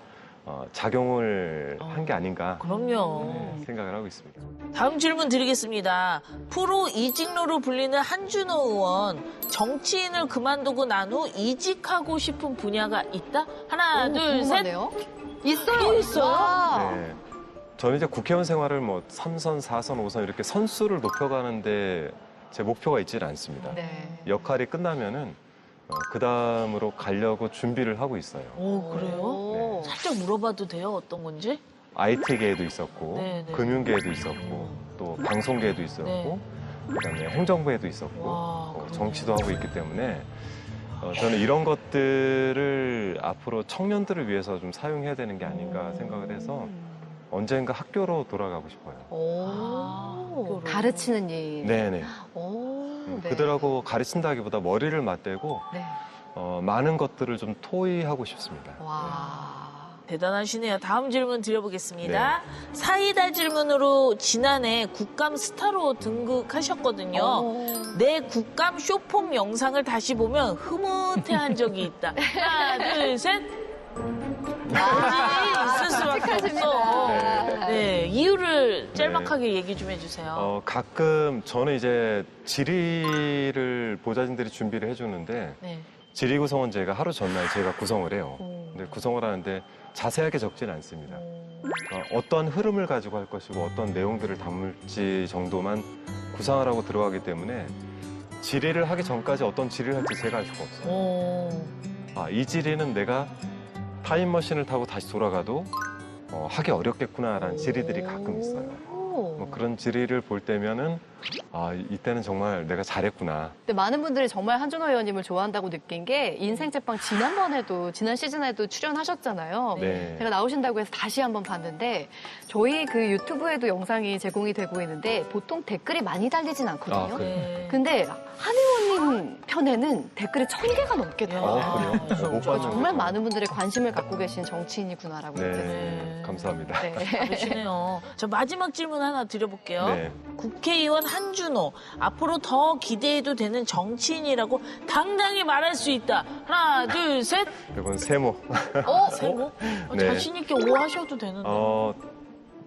작용을 한 게 아닌가 그럼요. 생각을 하고 있습니다. 다음 질문 드리겠습니다. 프로 이직로로 불리는 한준호 의원, 정치인을 그만두고 난 후 이직하고 싶은 분야가 있다? 하나, 둘, 셋. 궁금하네요. 있어요. 있어요? 와. 네. 저는 이제 국회의원 생활을 뭐 3선, 4선, 5선 이렇게 선수를 높여가는데 제 목표가 있지는 않습니다. 네. 역할이 끝나면은 그 다음으로 가려고 준비를 하고 있어요. 오, 그래요? 오. 살짝 물어봐도 돼요? 어떤 건지? IT계에도 있었고, 네, 네. 금융계에도 있었고, 또 방송계에도 있었고, 네. 그다음에 행정부에도 있었고, 와, 그러네요. 정치도 하고 있기 때문에 저는 이런 것들을 앞으로 청년들을 위해서 좀 사용해야 되는 게 아닌가 생각을 해서 언젠가 학교로 돌아가고 싶어요. 오. 가르치는 일. 네네. 오. 네. 그들하고 가르친다기보다 머리를 맞대고 네. 많은 것들을 좀 토의하고 싶습니다. 와. 대단하시네요. 다음 질문 드려보겠습니다. 사이다 질문으로 지난해 국감 스타로 등극하셨거든요. 내 국감 쇼폼 영상을 다시 보면 흐뭇해한 적이 있다. 하나, 둘, 셋. 있을 수밖에 없어. 네, 이유를 짤막하게 얘기 좀 해주세요. 가끔 저는 이제 질의를 보좌진들이 준비를 해주는데 네. 질의 구성은 제가 하루 전날 제가 구성을 해요. 근데 구성을 하는데 자세하게 적지는 않습니다. 어떤 흐름을 가지고 할 것이고 어떤 내용들을 담을지 정도만 구상을 하고 들어가기 때문에 질의를 하기 전까지 어떤 질의를 할지 제가 알 수가 없어요. 이 질의는 내가 타임머신을 타고 다시 돌아가도 하기 어렵겠구나라는 질의들이 가끔 있어요. 뭐 그런 질의를 볼 때면은 이때는 정말 내가 잘했구나. 근데 많은 분들이 정말 한준호 의원님을 좋아한다고 느낀 게 인생책방 지난 시즌에도 출연하셨잖아요. 네. 제가 나오신다고 해서 다시 한번 봤는데 저희 그 유튜브에도 영상이 제공이 되고 있는데 보통 댓글이 많이 달리진 않거든요. 그래요? 네. 근데 한 의원님 편에는 댓글이 1000개가 넘게 돼요. 그래요? 못 봤는데. 정말 많은 분들이 관심을 갖고 계신 정치인이구나라고 느꼈어요. 네, 감사합니다. 네. 그러시네요. 저 마지막 질문 하나 드려볼게요. 네. 국회의원 한준호, 앞으로 더 기대해도 되는 정치인이라고 당당히 말할 수 있다. 하나, 둘, 셋. 이건 세모. 세모? 네. 자신 있게 오 하셔도 되는데.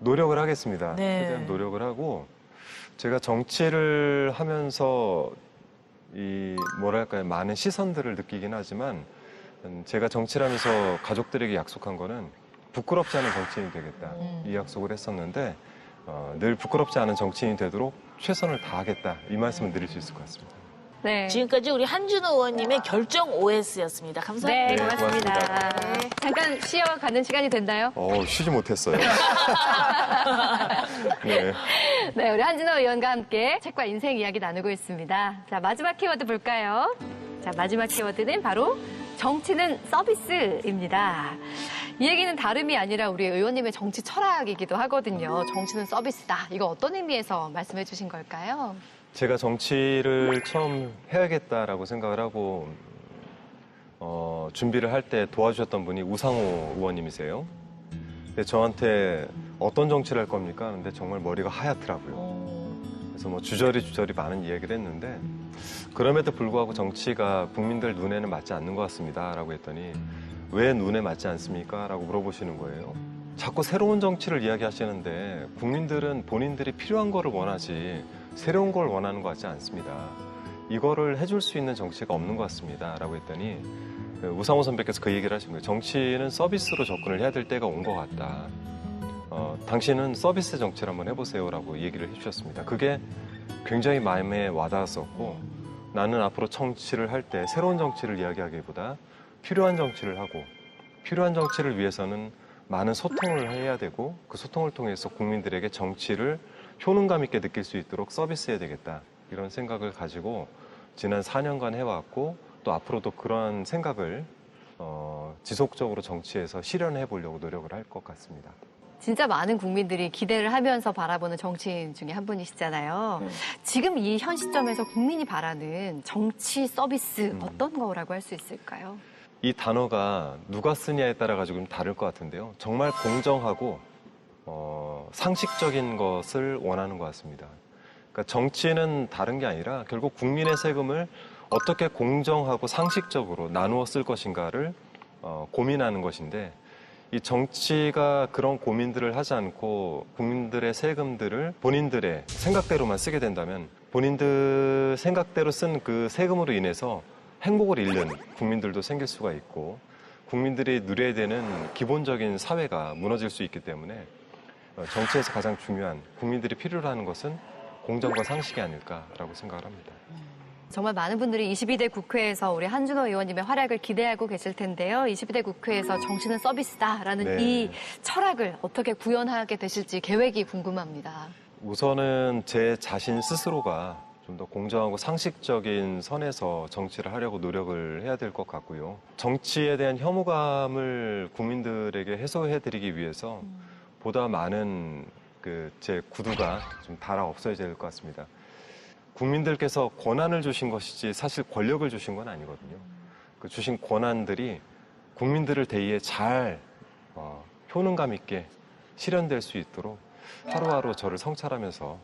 노력을 하겠습니다. 네. 최대한 노력을 하고 제가 정치를 하면서 뭐랄까요, 많은 시선들을 느끼긴 하지만 제가 정치를 하면서 가족들에게 약속한 거는 부끄럽지 않은 정치인이 되겠다. 이 약속을 했었는데 늘 부끄럽지 않은 정치인이 되도록 최선을 다하겠다. 이 말씀을 드릴 수 있을 것 같습니다. 네. 지금까지 우리 한준호 의원님의 결정 OS였습니다. 감사합니다. 네, 네, 고맙습니다. 고맙습니다. 네. 잠깐 쉬어가는 시간이 됐나요? 쉬지 못했어요. 네. 네, 우리 한진호 의원과 함께 책과 인생 이야기 나누고 있습니다. 자, 마지막 키워드 볼까요? 자, 마지막 키워드는 바로 정치는 서비스입니다. 이 얘기는 다름이 아니라 우리 의원님의 정치 철학이기도 하거든요. 정치는 서비스다. 이거 어떤 의미에서 말씀해 주신 걸까요? 제가 정치를 처음 해야겠다라고 생각을 하고 준비를 할 때 도와주셨던 분이 우상호 의원님이세요. 근데 저한테 어떤 정치를 할 겁니까? 근데 정말 머리가 하얗더라고요. 그래서 뭐 주저리 많은 이야기를 했는데 그럼에도 불구하고 정치가 국민들 눈에는 맞지 않는 것 같습니다라고 했더니 왜 눈에 맞지 않습니까? 라고 물어보시는 거예요. 자꾸 새로운 정치를 이야기하시는데 국민들은 본인들이 필요한 거를 원하지 새로운 걸 원하는 것 같지 않습니다. 이거를 해줄 수 있는 정치가 없는 것 같습니다. 라고 했더니 우상호 선배께서 그 얘기를 하신 거예요. 정치는 서비스로 접근을 해야 될 때가 온 것 같다. 당신은 서비스 정치를 한번 해보세요라고 얘기를 해주셨습니다. 그게 굉장히 마음에 와닿았었고 나는 앞으로 정치를 할 때 새로운 정치를 이야기하기보다 필요한 정치를 하고 필요한 정치를 위해서는 많은 소통을 해야 되고 그 소통을 통해서 국민들에게 정치를 효능감 있게 느낄 수 있도록 서비스해야 되겠다. 이런 생각을 가지고 지난 4년간 해왔고 또 앞으로도 그런 생각을 지속적으로 정치에서 실현해 보려고 노력을 할 것 같습니다. 진짜 많은 국민들이 기대를 하면서 바라보는 정치인 중에 한 분이시잖아요. 지금 이 현 시점에서 국민이 바라는 정치 서비스 어떤 거라고 할 수 있을까요? 이 단어가 누가 쓰냐에 따라 가지고 좀 다를 것 같은데요. 정말 공정하고 상식적인 것을 원하는 것 같습니다. 그러니까 정치는 다른 게 아니라 결국 국민의 세금을 어떻게 공정하고 상식적으로 나누어 쓸 것인가를 고민하는 것인데 이 정치가 그런 고민들을 하지 않고 국민들의 세금들을 본인들의 생각대로만 쓰게 된다면 본인들 생각대로 쓴 그 세금으로 인해서 행복을 잃는 국민들도 생길 수가 있고 국민들이 누려야 되는 기본적인 사회가 무너질 수 있기 때문에 정치에서 가장 중요한 국민들이 필요로 하는 것은 공정과 상식이 아닐까라고 생각을 합니다. 정말 많은 분들이 22대 국회에서 우리 한준호 의원님의 활약을 기대하고 계실 텐데요. 22대 국회에서 정치는 서비스다라는 네. 이 철학을 어떻게 구현하게 되실지 계획이 궁금합니다. 우선은 제 자신 스스로가 좀 더 공정하고 상식적인 선에서 정치를 하려고 노력을 해야 될 것 같고요. 정치에 대한 혐오감을 국민들에게 해소해드리기 위해서 보다 많은 제 구두가 좀 달아 없어야 될 것 같습니다. 국민들께서 권한을 주신 것이지 사실 권력을 주신 건 아니거든요. 그 주신 권한들이 국민들을 대의에 잘 효능감 있게 실현될 수 있도록 하루하루 저를 성찰하면서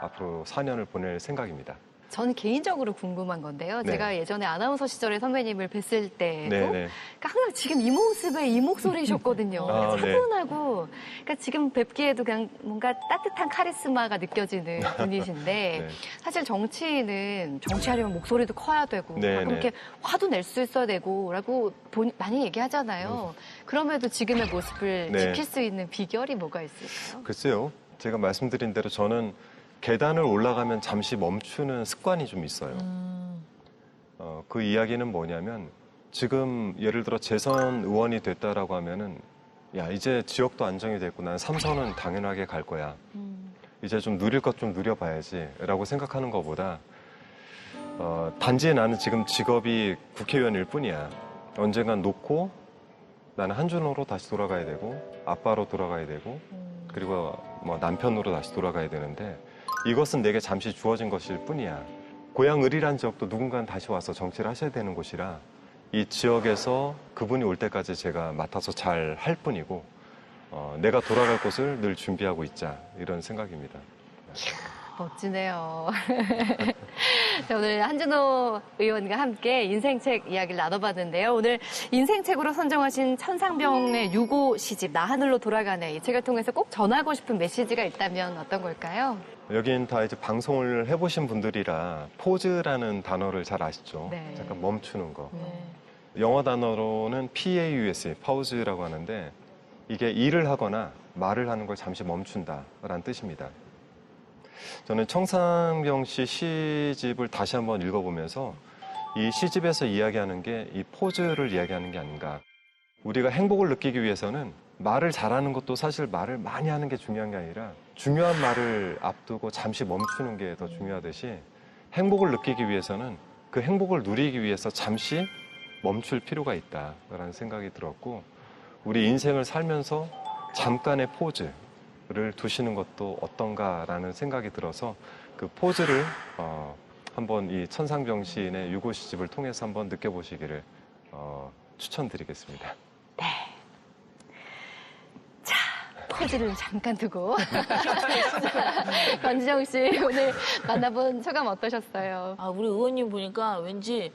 앞으로 4년을 보낼 생각입니다. 저는 개인적으로 궁금한 건데요. 네. 제가 예전에 아나운서 시절에 선배님을 뵀을 때도 네네. 그러니까 항상 지금 이 모습에 이 목소리셨거든요. 아, 네. 차분하고 그러니까 지금 뵙기에도 그냥 뭔가 따뜻한 카리스마가 느껴지는 분이신데 네. 사실 정치인은 정치하려면 목소리도 커야 되고 네, 가끔 네. 이렇게 화도 낼 수 있어야 되고라고 많이 얘기하잖아요. 그럼에도 지금의 모습을 네. 지킬 수 있는 비결이 뭐가 있을까요? 글쎄요. 제가 말씀드린 대로 저는 계단을 올라가면 잠시 멈추는 습관이 좀 있어요. 그 이야기는 뭐냐면 지금 예를 들어 재선 의원이 됐다라고 하면은 야 이제 지역도 안정이 됐고 난 3선은 당연하게 갈 거야. 이제 좀 누릴 것 좀 누려봐야지 라고 생각하는 것보다 단지 나는 지금 직업이 국회의원일 뿐이야. 언젠간 놓고 나는 한준호로 다시 돌아가야 되고 아빠로 돌아가야 되고 그리고 뭐 남편으로 다시 돌아가야 되는데 이것은 내게 잠시 주어진 것일 뿐이야. 고향 을이란 지역도 누군가는 다시 와서 정치를 하셔야 되는 곳이라 이 지역에서 그분이 올 때까지 제가 맡아서 잘 할 뿐이고 내가 돌아갈 곳을 늘 준비하고 있자 이런 생각입니다. 멋지네요. 자, 오늘 한준호 의원과 함께 인생책 이야기를 나눠봤는데요. 오늘 인생책으로 선정하신 천상병의 유고 시집 나 하늘로 돌아가네 이 책을 통해서 꼭 전하고 싶은 메시지가 있다면 어떤 걸까요? 여긴 다 이제 방송을 해보신 분들이라 포즈라는 단어를 잘 아시죠? 네. 잠깐 멈추는 거. 네. 영어 단어로는 PAUS, pause라고 하는데 이게 일을 하거나 말을 하는 걸 잠시 멈춘다라는 뜻입니다. 저는 청상병 씨 시집을 다시 한번 읽어보면서 이 시집에서 이야기하는 게 이 포즈를 이야기하는 게 아닌가. 우리가 행복을 느끼기 위해서는 말을 잘하는 것도 사실 말을 많이 하는 게 중요한 게 아니라 중요한 말을 앞두고 잠시 멈추는 게 더 중요하듯이 행복을 느끼기 위해서는 그 행복을 누리기 위해서 잠시 멈출 필요가 있다라는 생각이 들었고 우리 인생을 살면서 잠깐의 포즈를 두시는 것도 어떤가라는 생각이 들어서 그 포즈를 한번 이 천상병 시인의 유고 시집을 통해서 한번 느껴보시기를 추천드리겠습니다. 네. 자, 포즈를 잠깐 두고. 권지정 씨, 오늘 만나본 소감 어떠셨어요? 아, 우리 의원님 보니까 왠지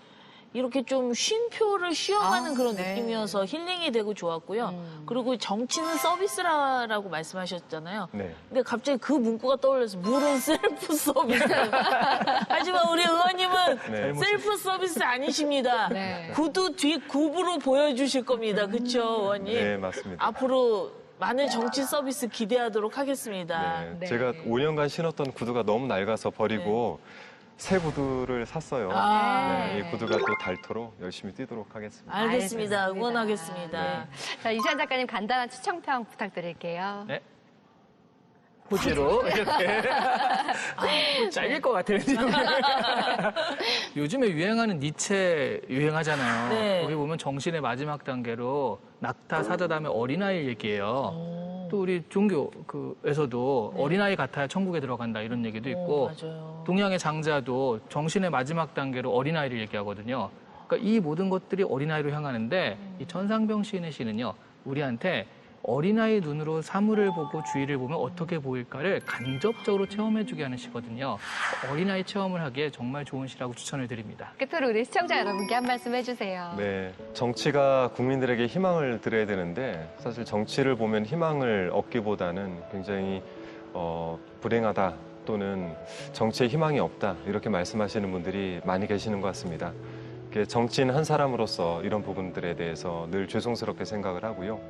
이렇게 좀 쉼표를 쉬어가는 그런 네. 느낌이어서 힐링이 되고 좋았고요. 그리고 정치는 서비스라고 말씀하셨잖아요. 네. 근데 갑자기 그 문구가 떠올라서 물은 셀프 서비스. 하지만 우리 의원님은 네. 셀프 서비스 아니십니다. 네. 구두 뒷굽으로 보여주실 겁니다. 그렇죠, 의원님? 네, 맞습니다. 앞으로 많은 정치 서비스 기대하도록 하겠습니다. 네, 네. 제가 5년간 신었던 구두가 너무 낡아서 버리고 새 구두를 샀어요. 아. 네, 이 구두가 또 닳도록 열심히 뛰도록 하겠습니다. 알겠습니다. 알겠습니다. 응원하겠습니다. 자, 이시안 작가님 간단한 추천평 부탁드릴게요. 네. 호지로 이렇게 잘릴 것 같아요 지금. 요즘에 유행하는 니체 유행하잖아요. 네. 거기 보면 정신의 마지막 단계로 낙타, 사자담의 어린아이 얘기예요. 또 우리 종교에서도 어린아이 같아야 천국에 들어간다 이런 얘기도 있고 맞아요. 동양의 장자도 정신의 마지막 단계로 어린아이를 얘기하거든요. 그러니까 이 모든 것들이 어린아이로 향하는데 이 천상병 시인의 시는요. 우리한테 어린아이 눈으로 사물을 보고 주위를 보면 어떻게 보일까를 간접적으로 체험해주게 하는 시거든요. 어린아이 체험을 하기에 정말 좋은 시라고 추천을 드립니다. 끝으로 우리 시청자 여러분께 한 말씀 해주세요. 네, 정치가 국민들에게 희망을 드려야 되는데 사실 정치를 보면 희망을 얻기보다는 굉장히 불행하다 또는 정치에 희망이 없다 이렇게 말씀하시는 분들이 많이 계시는 것 같습니다. 정치인 한 사람으로서 이런 부분들에 대해서 늘 죄송스럽게 생각을 하고요.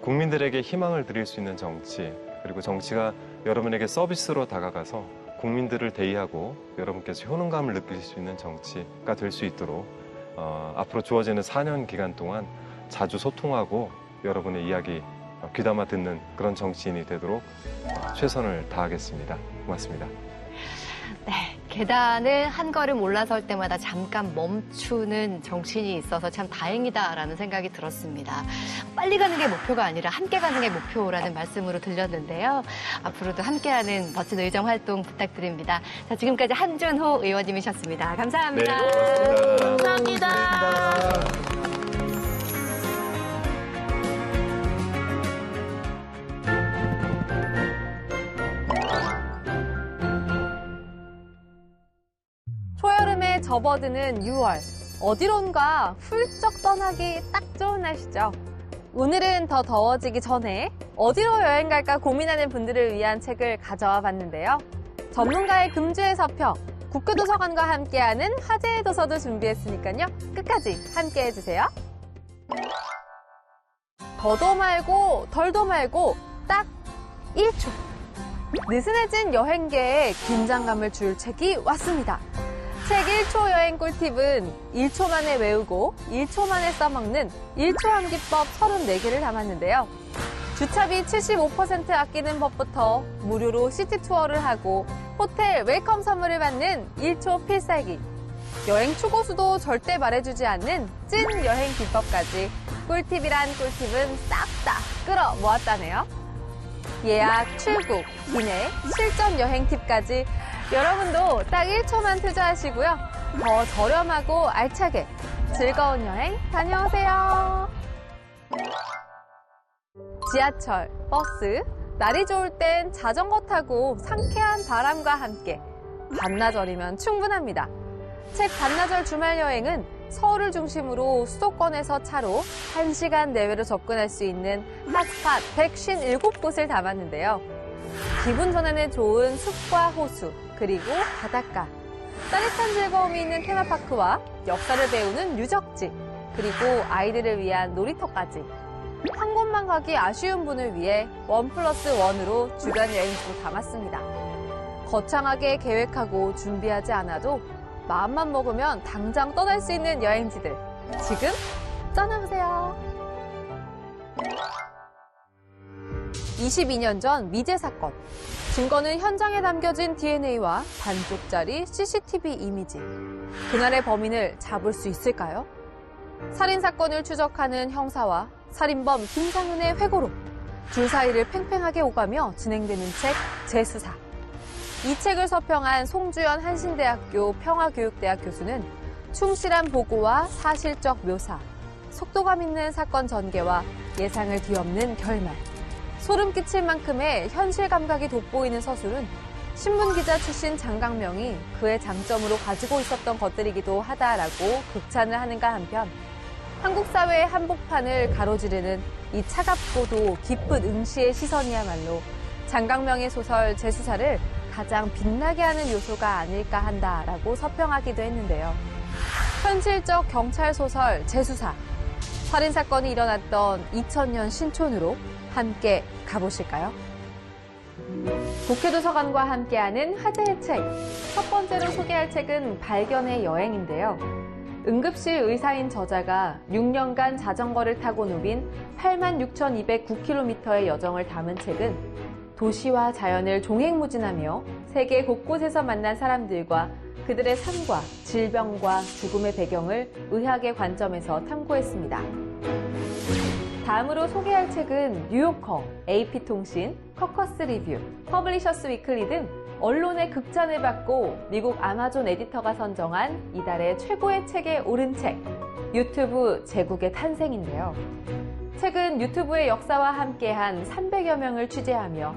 국민들에게 희망을 드릴 수 있는 정치, 그리고 정치가 여러분에게 서비스로 다가가서 국민들을 대의하고 여러분께서 효능감을 느낄 수 있는 정치가 될 수 있도록 앞으로 주어지는 4년 기간 동안 자주 소통하고 여러분의 이야기 귀담아 듣는 그런 정치인이 되도록 최선을 다하겠습니다. 고맙습니다. 네, 계단을 한 걸음 올라설 때마다 잠깐 멈추는 정신이 있어서 참 다행이다라는 생각이 들었습니다. 빨리 가는 게 목표가 아니라 함께 가는 게 목표라는 말씀으로 들렸는데요. 앞으로도 함께하는 멋진 의정 활동 부탁드립니다. 자, 지금까지 한준호 의원님이셨습니다. 감사합니다. 네, 고맙습니다. 감사합니다. 초여름에 접어드는 6월. 어디론가 훌쩍 떠나기 딱 좋은 날씨죠. 오늘은 더 더워지기 전에 어디로 여행 갈까 고민하는 분들을 위한 책을 가져와 봤는데요. 전문가의 금주의 서평, 국교도서관과 함께하는 화제의 도서도 준비했으니까요. 끝까지 함께해 주세요. 더도 말고 덜도 말고 딱 1초. 느슨해진 여행계에 긴장감을 줄 책이 왔습니다. 책 1초 여행 꿀팁은 1초 만에 외우고 1초 만에 써먹는 1초 암기법 34개를 담았는데요. 주차비 75% 아끼는 법부터 무료로 시티 투어를 하고 호텔 웰컴 선물을 받는 1초 필살기. 여행 초고수도 절대 말해주지 않는 찐 여행 비법까지 꿀팁이란 꿀팁은 싹 다 끌어 모았다네요. 예약, 출국, 기내, 실전 여행 팁까지 여러분도 딱 1초만 투자하시고요. 더 저렴하고 알차게 즐거운 여행 다녀오세요. 지하철, 버스, 날이 좋을 땐 자전거 타고 상쾌한 바람과 함께 반나절이면 충분합니다. 책 반나절 주말 여행은 서울을 중심으로 수도권에서 차로 1시간 내외로 접근할 수 있는 핫스팟 157곳을 담았는데요. 기분 전환에 좋은 숲과 호수, 그리고 바닷가, 따뜻한 즐거움이 있는 테마파크와 역사를 배우는 유적지, 그리고 아이들을 위한 놀이터까지 한 곳만 가기 아쉬운 분을 위해 1+1으로 주간 여행지도 담았습니다. 거창하게 계획하고 준비하지 않아도 마음만 먹으면 당장 떠날 수 있는 여행지들, 지금 떠나보세요. 22년 전 미제 사건. 증거는 현장에 남겨진 DNA와 반쪽짜리 CCTV 이미지. 그날의 범인을 잡을 수 있을까요? 살인사건을 추적하는 형사와 살인범 김상윤의 회고록. 둘 사이를 팽팽하게 오가며 진행되는 책 재수사. 이 책을 서평한 송주연 한신대학교 평화교육대학 교수는 충실한 보고와 사실적 묘사, 속도감 있는 사건 전개와 예상을 뒤엎는 결말, 소름 끼칠 만큼의 현실 감각이 돋보이는 서술은 신문기자 출신 장강명이 그의 장점으로 가지고 있었던 것들이기도 하다라고 극찬을 하는가 한편 한국 사회의 한복판을 가로지르는 이 차갑고도 깊은 응시의 시선이야말로 장강명의 소설 재수사를 가장 빛나게 하는 요소가 아닐까 한다라고 서평하기도 했는데요. 현실적 경찰 소설 재수사. 살인사건이 일어났던 2000년 신촌으로 함께 가보실까요? 국회도서관과 함께하는 화제의 책. 첫 번째로 소개할 책은 발견의 여행인데요. 응급실 의사인 저자가 6년간 자전거를 타고 누빈 86,209km의 여정을 담은 책은 도시와 자연을 종횡무진하며 세계 곳곳에서 만난 사람들과 그들의 삶과 질병과 죽음의 배경을 의학의 관점에서 탐구했습니다. 다음으로 소개할 책은 뉴요커, AP통신, 커커스 리뷰, 퍼블리셔스 위클리 등 언론의 극찬을 받고 미국 아마존 에디터가 선정한 이달의 최고의 책에 오른 책, 유튜브 제국의 탄생인데요. 책은 유튜브의 역사와 함께한 300여 명을 취재하며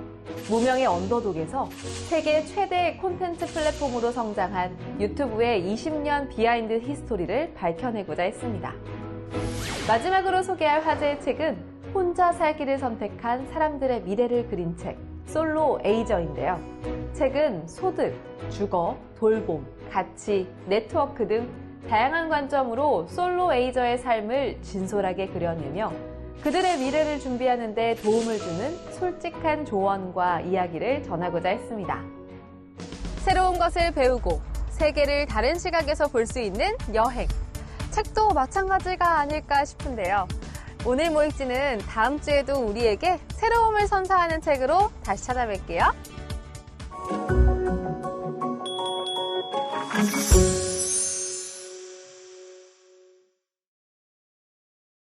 무명의 언더독에서 세계 최대 콘텐츠 플랫폼으로 성장한 유튜브의 20년 비하인드 히스토리를 밝혀내고자 했습니다. 마지막으로 소개할 화제의 책은 혼자 살기를 선택한 사람들의 미래를 그린 책, 솔로 에이저인데요. 책은 소득, 주거, 돌봄, 가치, 네트워크 등 다양한 관점으로 솔로 에이저의 삶을 진솔하게 그려내며 그들의 미래를 준비하는 데 도움을 주는 솔직한 조언과 이야기를 전하고자 했습니다. 새로운 것을 배우고 세계를 다른 시각에서 볼 수 있는 여행. 책도 마찬가지가 아닐까 싶은데요. 오늘 모익지는 다음 주에도 우리에게 새로움을 선사하는 책으로 다시 찾아뵐게요.